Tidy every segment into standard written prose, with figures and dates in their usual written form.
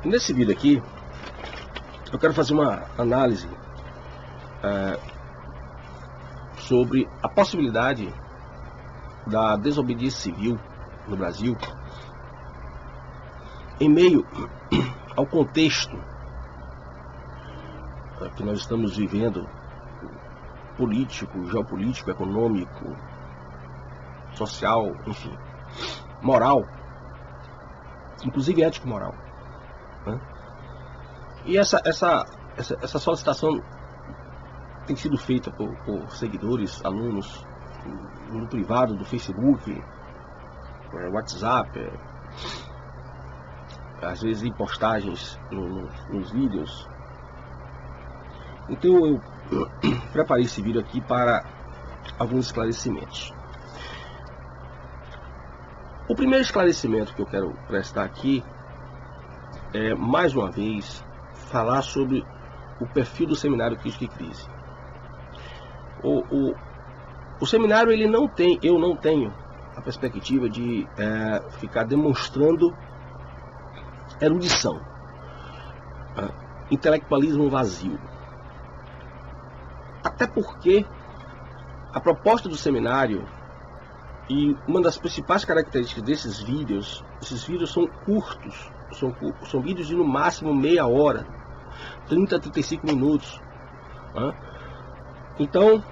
Nesse vídeo aqui, eu quero fazer uma análise sobre a possibilidade da desobediência civil no Brasil em meio ao contexto que nós estamos vivendo, político, geopolítico, econômico, social, enfim, moral, inclusive ético-moral, né? E essa solicitação tem sido feita por seguidores, alunos, no privado do Facebook, WhatsApp, às vezes em postagens nos vídeos. Então eu preparei esse vídeo aqui para alguns esclarecimentos. O primeiro esclarecimento que eu quero prestar aqui é, mais uma vez, falar sobre o perfil do Seminário Crítica e Crise. O seminário, eu não tenho a perspectiva de ficar demonstrando erudição, intelectualismo vazio. Até porque a proposta do seminário, e uma das principais características desses vídeos, esses vídeos são curtos, são vídeos de no máximo meia hora, 30 a 35 minutos. Então,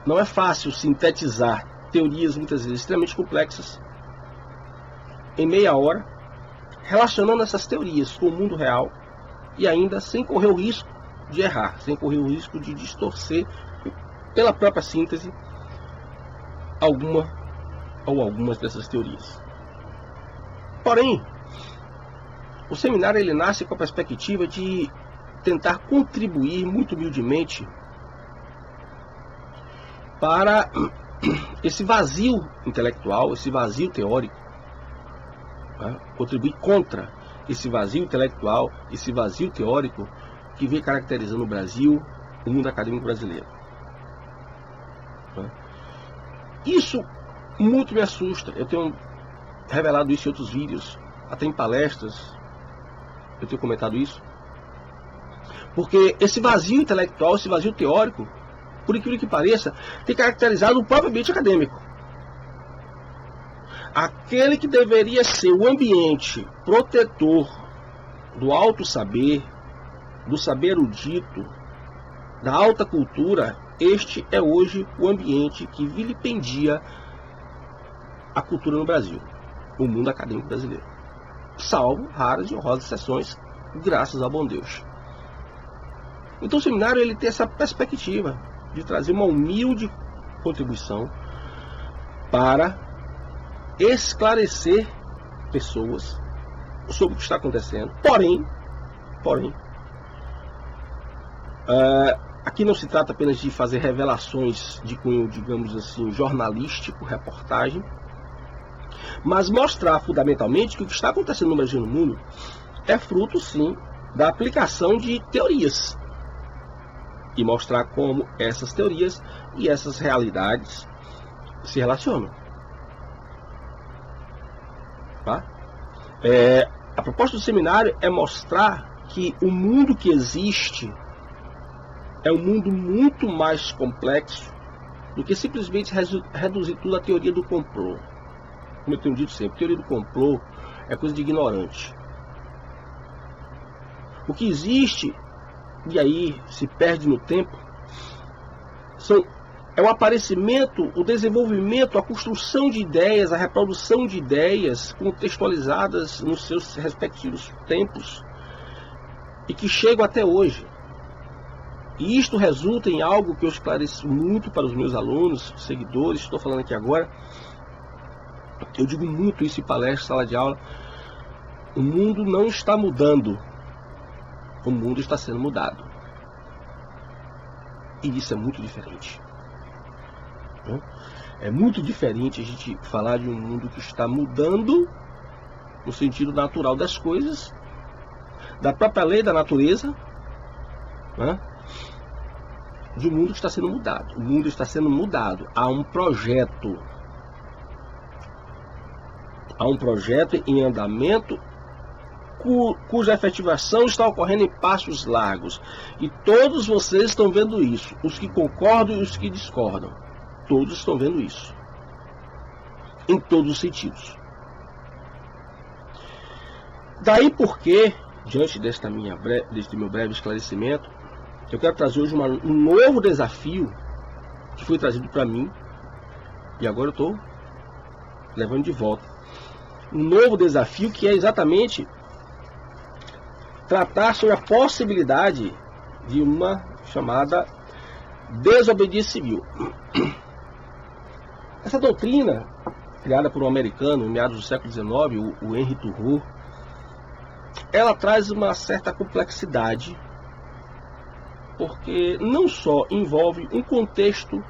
não é fácil sintetizar teorias muitas vezes extremamente complexas em meia hora, relacionando essas teorias com o mundo real e ainda sem correr o risco de errar, sem correr o risco de distorcer pela própria síntese algumas dessas teorias. Porém, o seminário ele nasce com a perspectiva de tentar contribuir muito humildemente para esse vazio intelectual, esse vazio teórico, contribuir contra esse vazio intelectual, esse vazio teórico que vem caracterizando o Brasil, o mundo acadêmico brasileiro. Isso muito me assusta. Eu tenho revelado isso em outros vídeos, até em palestras eu tenho comentado isso, porque esse vazio intelectual, esse vazio teórico, por incrível que pareça, tem caracterizado o próprio ambiente acadêmico. Aquele que deveria ser o ambiente protetor do alto saber, do saber erudito, da alta cultura, este é hoje o ambiente que vilipendia a cultura no Brasil, o mundo acadêmico brasileiro, salvo raras e honrosas exceções, graças ao bom Deus. Então o seminário ele tem essa perspectiva de trazer uma humilde contribuição para esclarecer pessoas sobre o que está acontecendo. Porém, aqui não se trata apenas de fazer revelações de cunho, digamos assim, jornalístico, reportagem, mas mostrar fundamentalmente que o que está acontecendo no Brasil e no mundo é fruto, sim, da aplicação de teorias, e mostrar como essas teorias e essas realidades se relacionam. A proposta do seminário é mostrar que o mundo que existe é um mundo muito mais complexo do que simplesmente reduzir tudo à teoria do complô. Como eu tenho dito sempre, teoria do complô é coisa de ignorante. O que existe, e aí se perde no tempo, é o aparecimento, o desenvolvimento, a construção de ideias, a reprodução de ideias contextualizadas nos seus respectivos tempos e que chegam até hoje. E isto resulta em algo que eu esclareço muito para os meus alunos, seguidores, estou falando aqui agora. Eu digo muito isso em palestra, sala de aula. O mundo não está mudando, o mundo está sendo mudado. E isso é muito diferente. É muito diferente a gente falar de um mundo que está mudando no sentido natural das coisas, da própria lei da natureza, de um mundo que está sendo mudado. O mundo está sendo mudado. Há um projeto em andamento cuja efetivação está ocorrendo em passos largos. E todos vocês estão vendo isso, os que concordam e os que discordam. Todos estão vendo isso, em todos os sentidos. Daí porque, diante deste meu breve esclarecimento, eu quero trazer hoje um novo desafio que foi trazido para mim, e agora eu estou levando de volta. Um novo desafio que é exatamente tratar sobre a possibilidade de uma chamada desobediência civil. Essa doutrina, criada por um americano em meados do século XIX, o Henry Thoreau, ela traz uma certa complexidade, porque não só envolve um contexto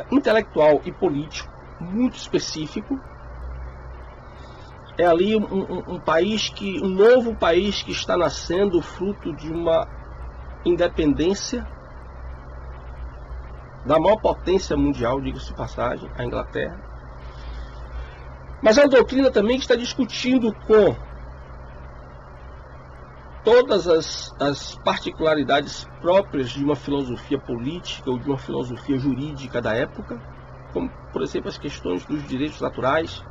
intelectual e político muito específico. É ali um novo país que está nascendo fruto de uma independência da maior potência mundial, diga-se de passagem, a Inglaterra. Mas é uma doutrina também que está discutindo com todas as particularidades próprias de uma filosofia política ou de uma filosofia jurídica da época, como, por exemplo, as questões dos direitos naturais.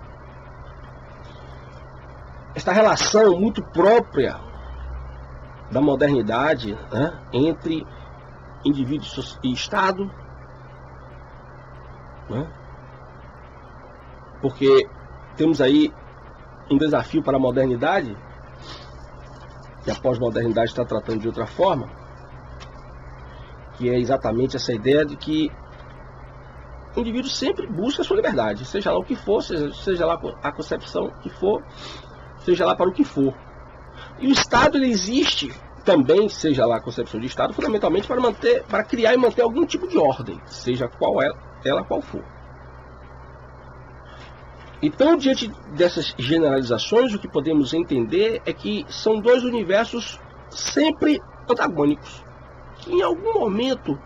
Esta relação muito própria da modernidade, né, entre indivíduo e Estado, né, porque temos aí um desafio para a modernidade, que a pós-modernidade está tratando de outra forma, que é exatamente essa ideia de que o indivíduo sempre busca a sua liberdade, seja lá o que for, seja lá a concepção que for, seja lá para o que for. E o Estado, ele existe também, seja lá a concepção de Estado, fundamentalmente para criar e manter algum tipo de ordem, seja ela qual for. Então, diante dessas generalizações, o que podemos entender é que são dois universos sempre antagônicos, que em algum momento,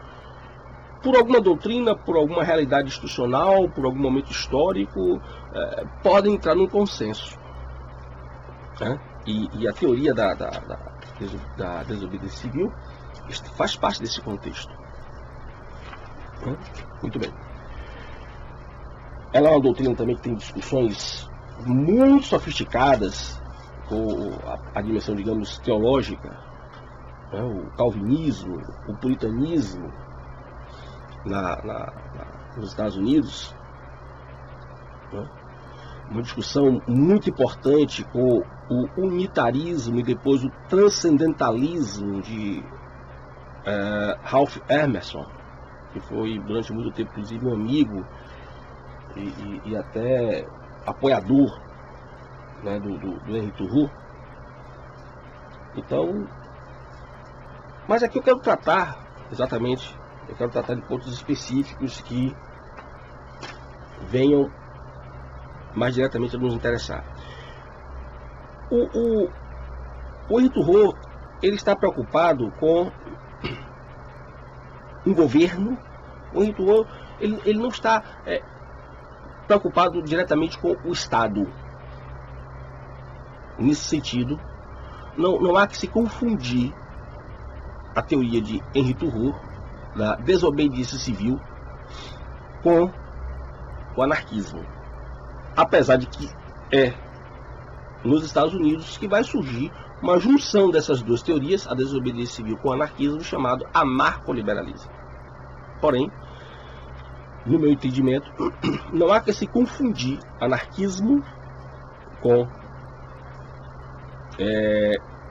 por alguma doutrina, por alguma realidade institucional, por algum momento histórico, podem entrar num consenso. Né? E a teoria da desobediência civil faz parte desse contexto. Né? Muito bem. Ela é uma doutrina também que tem discussões muito sofisticadas com a dimensão, digamos, teológica, né? O calvinismo, o puritanismo nos Estados Unidos, né? Uma discussão muito importante com o unitarismo e depois o transcendentalismo de Ralph Emerson, que foi durante muito tempo, inclusive, um amigo e até apoiador, né, do Henry Thoreau. Então, mas aqui eu quero tratar de pontos específicos que venham mais diretamente a nos interessar. O Henry Thoreau, ele está preocupado com um governo. O Henry Thoreau, ele não está preocupado diretamente com o Estado. Nesse sentido, não há que se confundir a teoria de Henry Thoreau da desobediência civil com o anarquismo. Apesar de que é nos Estados Unidos que vai surgir uma junção dessas duas teorias, a desobediência civil com o anarquismo, chamado anarcoliberalismo. Porém, no meu entendimento, não há que se confundir anarquismo com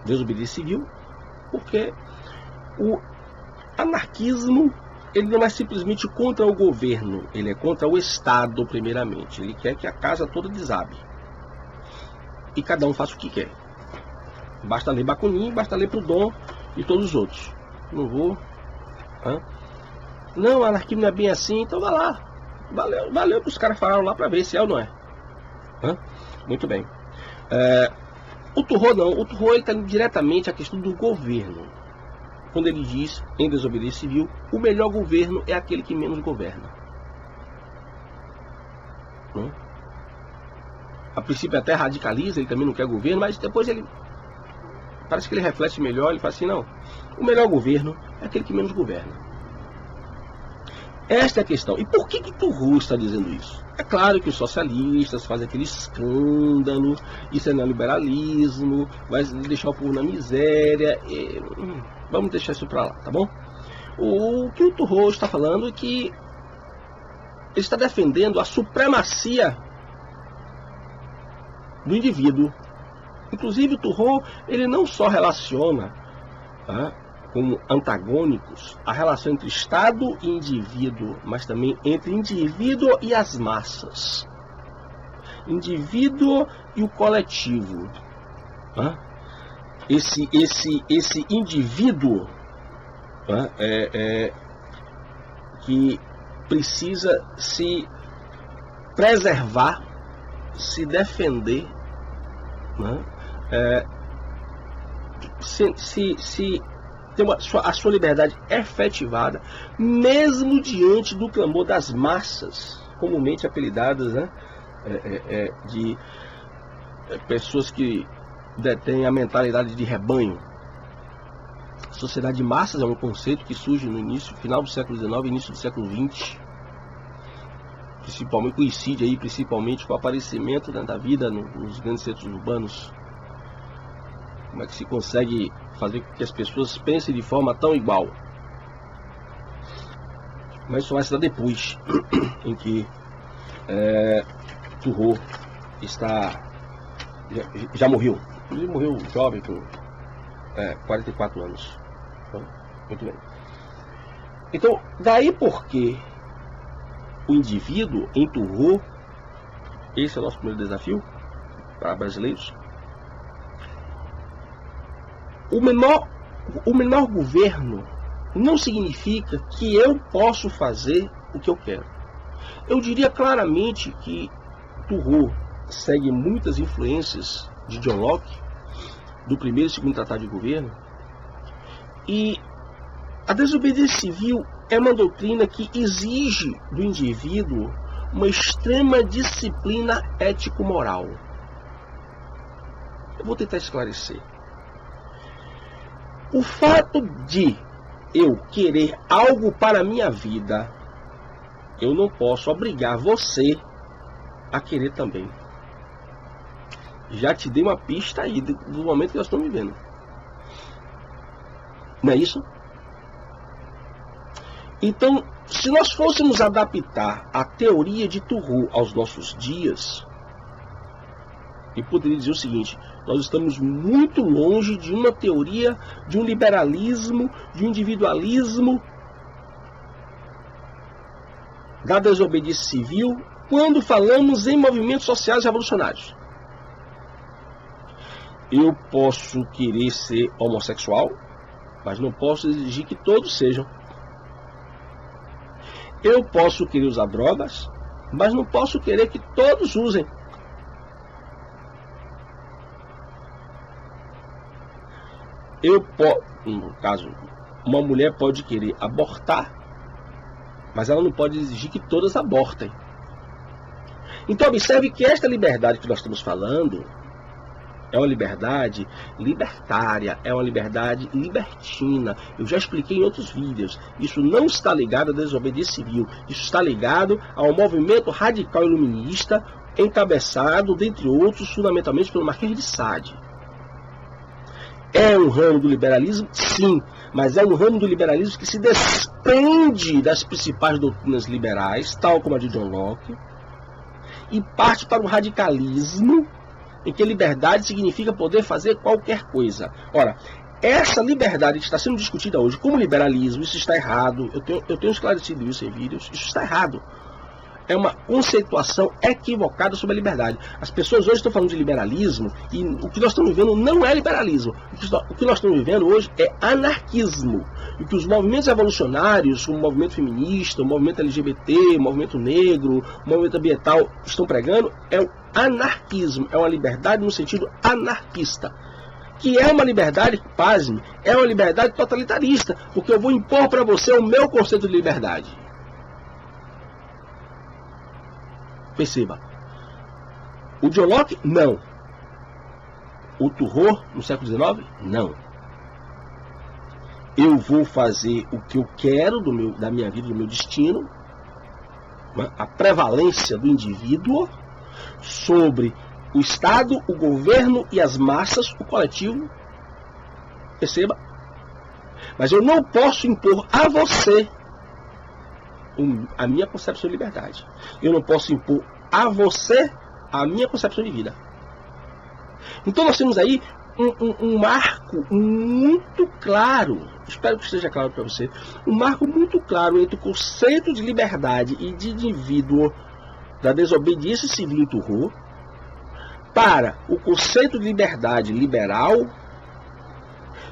desobediência civil, porque o anarquismo, ele não é simplesmente contra o governo, ele é contra o Estado, primeiramente. Ele quer que a casa toda desabe e cada um faça o que quer. Basta ler Bakunin, basta ler Proudhon e todos os outros. Não vou... Não, a anarquia não é bem assim, então vá lá. Valeu que os caras falaram lá para ver se é ou não é. Muito bem. O Thoreau não. O Thoreau está diretamente à questão do governo. Quando ele diz, em desobediência civil, o melhor governo é aquele que menos governa. A princípio até radicaliza, ele também não quer governo, mas depois ele parece que ele reflete melhor, ele fala assim, não, o melhor governo é aquele que menos governa. Esta é a questão. E por que Turro está dizendo isso? É claro que os socialistas fazem aquele escândalo, isso é neoliberalismo, vai deixar o povo na miséria, vamos deixar isso para lá, tá bom? O que o Turro está falando é que ele está defendendo a supremacia do indivíduo. Inclusive o Turro, ele não só relaciona como antagônicos a relação entre Estado e indivíduo, mas também entre indivíduo e as massas, indivíduo e o coletivo. Esse indivíduo que precisa se preservar, se defender, se ter a sua liberdade efetivada, mesmo diante do clamor das massas, comumente apelidadas de pessoas que detêm a mentalidade de rebanho. Sociedade de massas é um conceito que surge no final do século XIX e início do século XX, principalmente coincide aí principalmente com o aparecimento da vida nos grandes centros urbanos. Como é que se consegue fazer com que as pessoas pensem de forma tão igual? Mas isso vai se dar depois, em que Turro já morreu. Ele morreu jovem, com 44 anos. Muito bem. Então, daí porque o indivíduo em Turro, esse é o nosso primeiro desafio para brasileiros. O menor governo não significa que eu posso fazer o que eu quero. Eu diria claramente que Turro segue muitas influências de John Locke, do primeiro e segundo tratado de governo, e a desobediência civil é uma doutrina que exige do indivíduo uma extrema disciplina ético-moral. Eu vou tentar esclarecer. O fato de eu querer algo para a minha vida, eu não posso obrigar você a querer também. Já te dei uma pista aí do momento que nós estamos vivendo. Não é isso? Então, se nós fôssemos adaptar a teoria de Turro aos nossos dias, eu poderia dizer o seguinte: nós estamos muito longe de uma teoria, de um liberalismo, de um individualismo, da desobediência civil, quando falamos em movimentos sociais revolucionários. Eu posso querer ser homossexual, mas não posso exigir que todos sejam. Eu posso querer usar drogas, mas não posso querer que todos usem. No caso, uma mulher pode querer abortar, mas ela não pode exigir que todas abortem. Então observe que esta liberdade que nós estamos falando é uma liberdade libertária, é uma liberdade libertina. Eu já expliquei em outros vídeos. Isso não está ligado à desobediência civil. Isso está ligado ao movimento radical iluminista, encabeçado, dentre outros, fundamentalmente pelo Marquês de Sade. É um ramo do liberalismo? Sim, mas é um ramo do liberalismo que se desprende das principais doutrinas liberais, tal como a de John Locke, e parte para o radicalismo, em que liberdade significa poder fazer qualquer coisa. Ora, essa liberdade que está sendo discutida hoje como liberalismo, isso está errado. Eu tenho esclarecido isso em vídeos. Isso está errado. É uma conceituação equivocada sobre a liberdade. As pessoas hoje estão falando de liberalismo e o que nós estamos vivendo não é liberalismo. O que nós estamos vivendo hoje é anarquismo. E que os movimentos revolucionários, como o movimento feminista, o movimento LGBT, o movimento negro, o movimento ambiental, estão pregando é o anarquismo. É uma liberdade no sentido anarquista. Que é uma liberdade, pasme, é uma liberdade totalitarista. Porque eu vou impor para você o meu conceito de liberdade. Perceba, o John Locke, não. o terror no século XIX? Não. Eu vou fazer o que eu quero da minha vida, do meu destino, a prevalência do indivíduo sobre o Estado, o governo e as massas, o coletivo. Perceba? Mas eu não posso impor a você a minha concepção de liberdade. Eu não posso impor a você a minha concepção de vida. Então nós temos aí um marco muito claro, espero que esteja claro para você, um marco muito claro entre o conceito de liberdade e de indivíduo da desobediência civil e terror para o conceito de liberdade liberal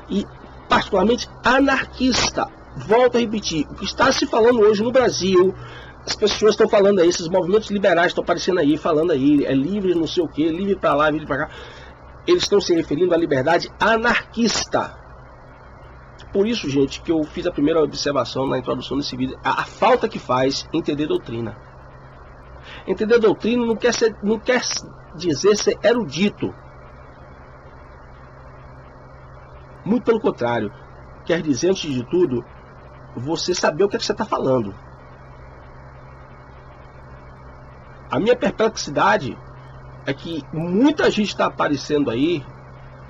e particularmente anarquista. Volto a repetir, o que está se falando hoje no Brasil, as pessoas estão falando aí, esses movimentos liberais estão aparecendo aí, falando aí, é livre não sei o que, livre para lá, livre para cá. Eles estão se referindo à liberdade anarquista. Por isso, gente, que eu fiz a primeira observação na introdução desse vídeo, a falta que faz entender doutrina. Entender doutrina não quer dizer ser erudito. Muito pelo contrário, quer dizer, antes de tudo, você saber o que é que você está falando. A minha perplexidade é que muita gente está aparecendo aí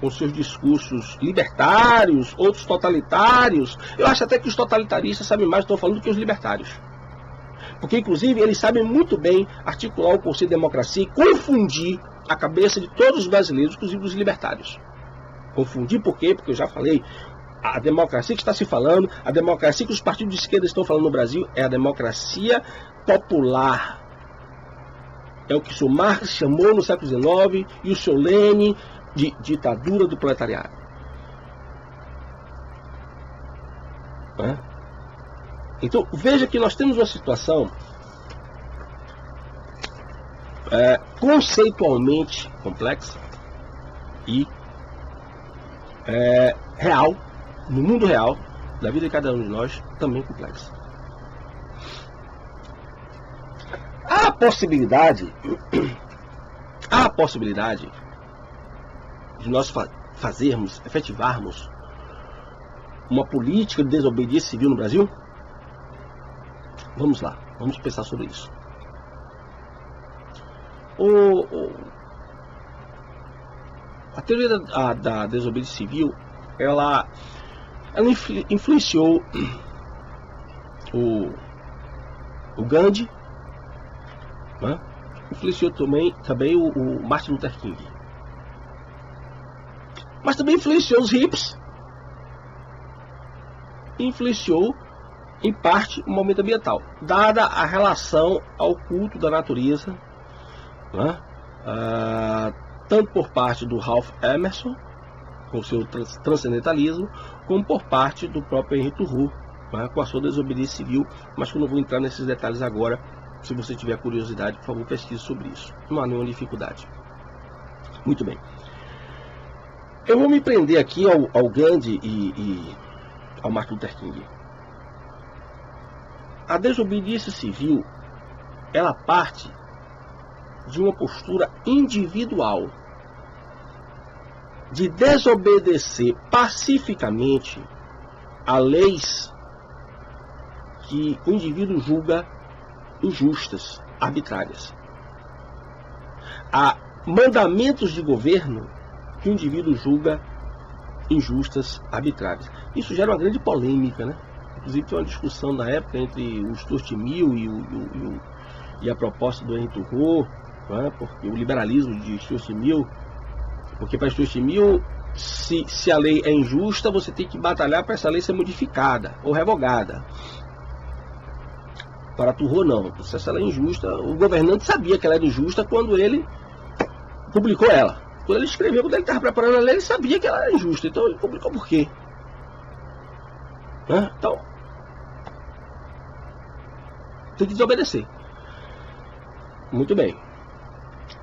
com seus discursos libertários, outros totalitários. Eu acho até que os totalitaristas sabem mais do que estão falando do que os libertários. Porque, inclusive, eles sabem muito bem articular o conceito de democracia e confundir a cabeça de todos os brasileiros, inclusive os libertários. Confundir por quê? Porque eu já falei, a democracia que está se falando, a democracia que os partidos de esquerda estão falando no Brasil é a democracia popular. É o que o seu Marx chamou no século XIX e o seu Lenin de ditadura do proletariado. Então, veja que nós temos uma situação conceitualmente complexa e real, no mundo real, da vida de cada um de nós, também complexa. Há a possibilidade de nós efetivarmos uma política de desobediência civil no Brasil? Vamos lá, vamos pensar sobre isso. A teoria da desobediência civil, ela influenciou o Gandhi, né? Influenciou também o Martin Luther King. Mas também influenciou os hippies. Influenciou, em parte, o movimento ambiental. Dada a relação ao culto da natureza, né? Tanto por parte do Ralph Emerson, com seu transcendentalismo, como por parte do próprio Henry Thoreau, né? Com a sua desobediência civil, mas que eu não vou entrar nesses detalhes agora. Se você tiver curiosidade, por favor, pesquise sobre isso. Não há nenhuma dificuldade. Muito bem. Eu vou me prender aqui ao Gandhi e ao Martin Luther King. A desobediência civil, ela parte de uma postura individual de desobedecer pacificamente a leis que o indivíduo julga injustas, arbitrárias. Há mandamentos de governo que o indivíduo julga injustas, arbitrárias. Isso gera uma grande polêmica, né? Inclusive tem uma discussão na época entre o Stuart Mill e a proposta do Henry Thoreau, né? Porque o liberalismo de Stuart Mill, porque para Stuart Mill, se a lei é injusta, você tem que batalhar para essa lei ser modificada ou revogada. Para Thoreau não, se essa lei é injusta, o governante sabia que ela era injusta quando ele publicou ela. Quando ele escreveu, quando ele estava preparando a lei, ele sabia que ela era injusta, então ele publicou por quê? Então, tem que desobedecer. Muito bem.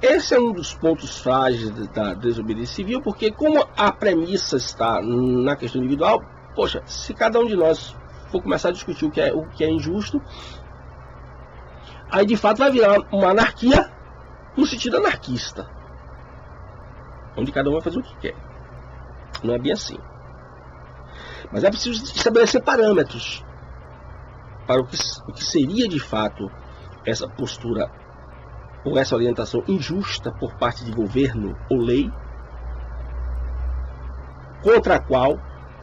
Esse é um dos pontos frágeis da desobediência civil, porque como a premissa está na questão individual, poxa, se cada um de nós for começar a discutir o que é injusto, aí de fato vai virar uma anarquia no sentido anarquista. onde cada um vai fazer o que quer. Não é bem assim. Mas é preciso estabelecer parâmetros para o que seria de fato essa postura ou essa orientação injusta por parte de governo ou lei, contra a qual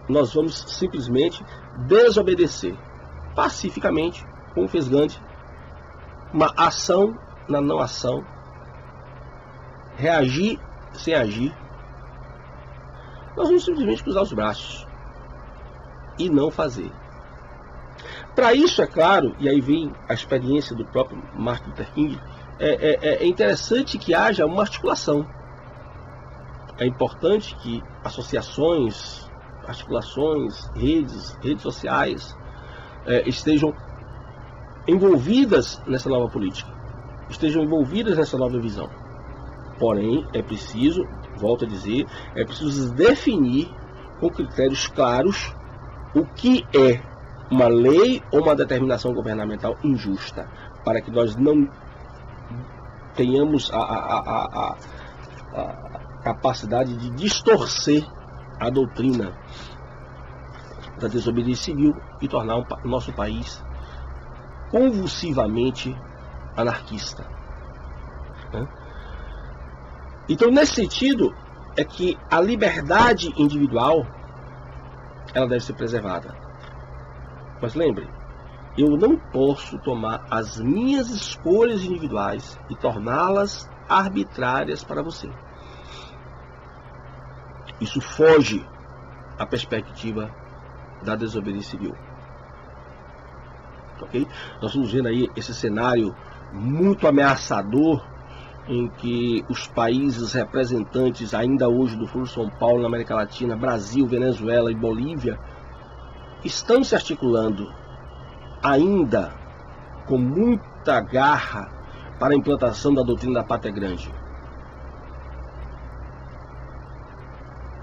nós vamos simplesmente desobedecer pacificamente, como fez Gandhi, uma ação na não ação, reagir sem agir. Nós vamos simplesmente cruzar os braços e não fazer. Para isso, é claro, e aí vem a experiência do próprio Martin Luther King, é interessante que haja uma articulação. É importante que associações, articulações, redes sociais estejam envolvidas nessa nova política, estejam envolvidas nessa nova visão. Porém, é preciso, volto a dizer, é preciso definir com critérios claros o que é uma lei ou uma determinação governamental injusta, para que nós não tenhamos a capacidade de distorcer a doutrina da desobediência civil e tornar o nosso país convulsivamente anarquista. Então, nesse sentido, é que a liberdade individual ela deve ser preservada. Mas lembre, eu não posso tomar as minhas escolhas individuais e torná-las arbitrárias para você. Isso foge à perspectiva da desobediência civil. Ok? Nós estamos vendo aí esse cenário muito ameaçador em que os países representantes ainda hoje do Foro São Paulo, na América Latina, Brasil, Venezuela e Bolívia, estão se articulando ainda com muita garra para a implantação da doutrina da pátria grande.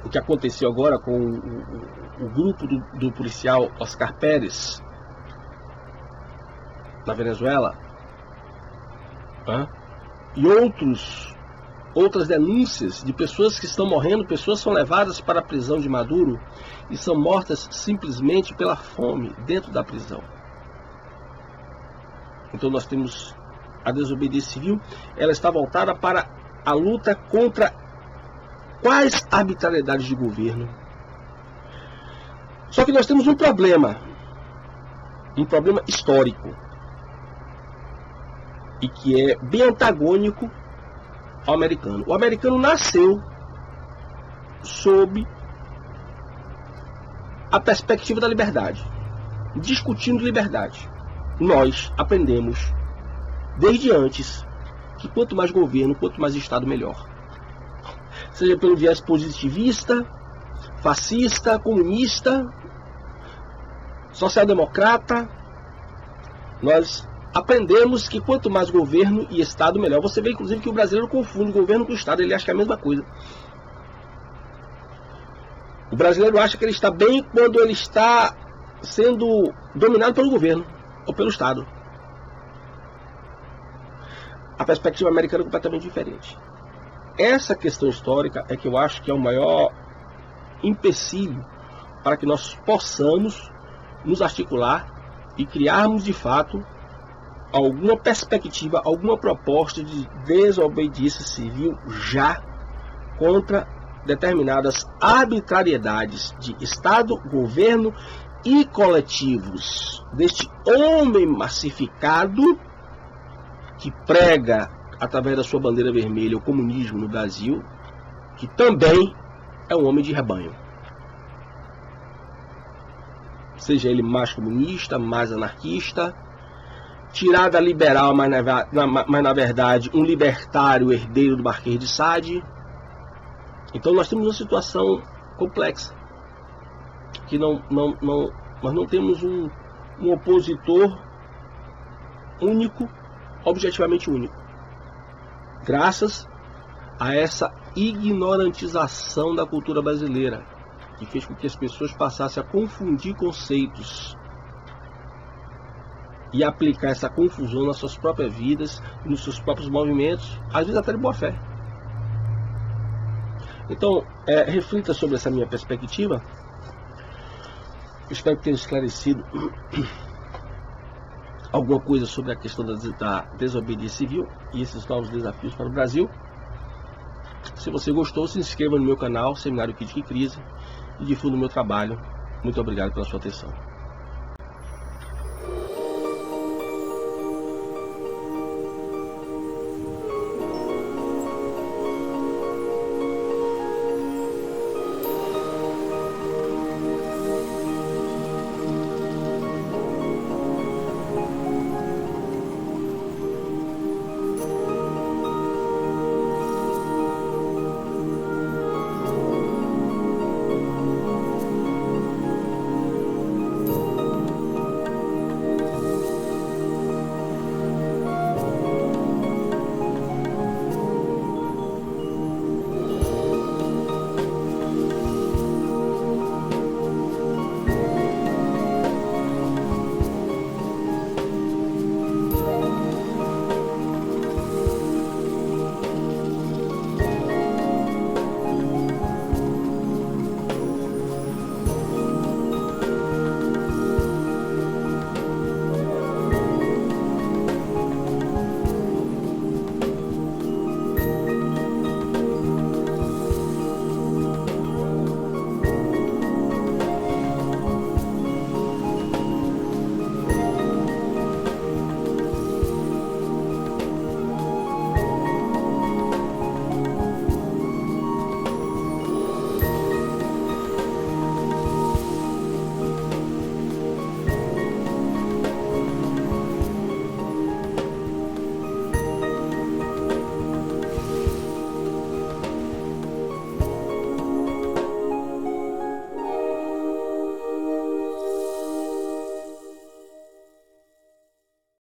O que aconteceu agora com o grupo do policial Oscar Pérez, na Venezuela, e outras denúncias de pessoas que estão morrendo, pessoas são levadas para a prisão de Maduro e são mortas simplesmente pela fome dentro da prisão. Então nós temos a desobediência civil, ela está voltada para a luta contra quais arbitrariedades de governo. Só que nós temos um problema histórico, e que é bem antagônico ao americano. O americano nasceu sob a perspectiva da liberdade, discutindo liberdade. Nós aprendemos desde antes que quanto mais governo, quanto mais Estado, melhor. Seja pelo viés positivista, fascista, comunista, social-democrata, nós aprendemos que quanto mais governo e Estado, melhor. Você vê, inclusive, que o brasileiro confunde governo com Estado. Ele acha que é a mesma coisa. O brasileiro acha que ele está bem quando ele está sendo dominado pelo governo ou pelo Estado. A perspectiva americana é completamente diferente. Essa questão histórica é que eu acho que é o maior empecilho para que nós possamos nos articular e criarmos, de fato, alguma perspectiva, alguma proposta de desobediência civil já contra determinadas arbitrariedades de Estado, governo e coletivos deste homem massificado que prega, através da sua bandeira vermelha, o comunismo no Brasil, que também é um homem de rebanho. Seja ele mais comunista, mais anarquista, tirada liberal, mas na verdade um libertário herdeiro do Marquês de Sade. Então nós temos uma situação complexa, que nós não temos um opositor único, objetivamente único, graças a essa ignorantização da cultura brasileira, que fez com que as pessoas passassem a confundir conceitos e aplicar essa confusão nas suas próprias vidas, nos seus próprios movimentos, às vezes até de boa fé. Então, reflita sobre essa minha perspectiva. Espero que tenha esclarecido alguma coisa sobre a questão da desobediência civil e esses novos desafios para o Brasil. Se você gostou, se inscreva no meu canal Seminário Crítica e Crise e difunda o meu trabalho. Muito obrigado pela sua atenção.